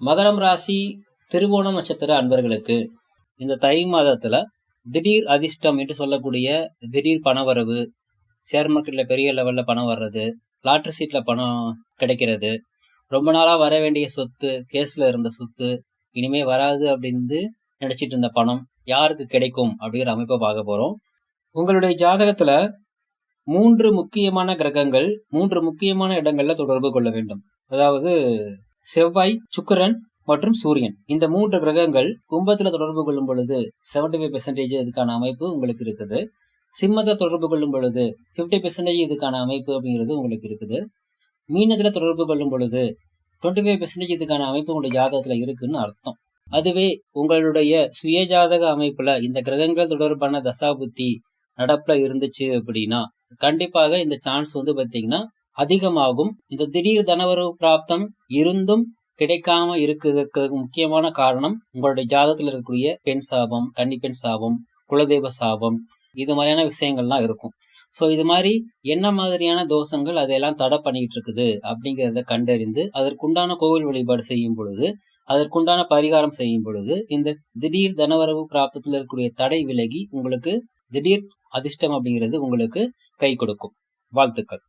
மகரம் ராசி திருவோணம் நட்சத்திர அன்பர்களுக்கு இந்த தை மாதத்துல திடீர் அதிர்ஷ்டம் என்று சொல்லக்கூடிய திடீர் பணவரவு, ஷேர் மார்க்கெட்ல பெரிய லெவல்ல பணம் வர்றது, லாட்டரி சீட்ல பணம் கிடைக்கிறது, ரொம்ப நாளா வர வேண்டிய சொத்து, கேஸ்ல இருந்த சொத்து இனிமே வராது அப்படின்னு நினைச்சிட்டு இருந்த பணம் யாருக்கு கிடைக்கும் அப்படிங்கிற அமைப்பை பார்க்க போறோம். உங்களுடைய ஜாதகத்துல 3 முக்கியமான கிரகங்கள் 3 முக்கியமான இடங்கள்ல தொடர்பு கொள்ள வேண்டும். அதாவது செவ்வாய், சுக்கிரன் மற்றும் சூரியன். இந்த 3 கிரகங்கள் கும்பத்துல தொடர்பு கொள்ளும் பொழுது 75% இதுக்கான அமைப்பு உங்களுக்கு இருக்குது. சிம்மத்துல தொடர்பு கொள்ளும் பொழுது 50% இதுக்கான அமைப்பு அப்படிங்கிறது உங்களுக்கு இருக்குது. மீனத்துல தொடர்பு கொள்ளும் பொழுது 25% இதுக்கான அமைப்பு உங்களுடைய ஜாதகத்துல இருக்குன்னு அர்த்தம். அதுவே உங்களுடைய சுய ஜாதக அமைப்புல இந்த கிரகங்கள் தொடர்பான தசாபுத்தி நடப்புல இருந்துச்சு அப்படின்னா கண்டிப்பாக இந்த சான்ஸ் பாத்தீங்கன்னா அதிகமாகும். இந்த திடீர் தனவரவு பிராப்தம் இருந்தும் கிடைக்காம இருக்கிறதுக்கு முக்கியமான காரணம் உங்களுடைய ஜாதகத்துல இருக்கக்கூடிய பெண் சாபம், கன்னிப்பெண் சாபம், குலதெய்வ சாபம், இது மாதிரியான விஷயங்கள்லாம் இருக்கும். ஸோ இது மாதிரி என்ன மாதிரியான தோஷங்கள் அதையெல்லாம் தடை பண்ணிட்டு இருக்குது அப்படிங்கிறத கண்டறிந்து அதற்குண்டான கோவில் வழிபாடு செய்யும் பொழுது, அதற்குண்டான பரிகாரம் செய்யும் பொழுது இந்த திடீர் தனவரவு பிராப்தத்தில் இருக்கக்கூடிய தடை விலகி உங்களுக்கு திடீர் அதிர்ஷ்டம் அப்படிங்கிறது உங்களுக்கு கை கொடுக்கும். வாழ்த்துக்கள்.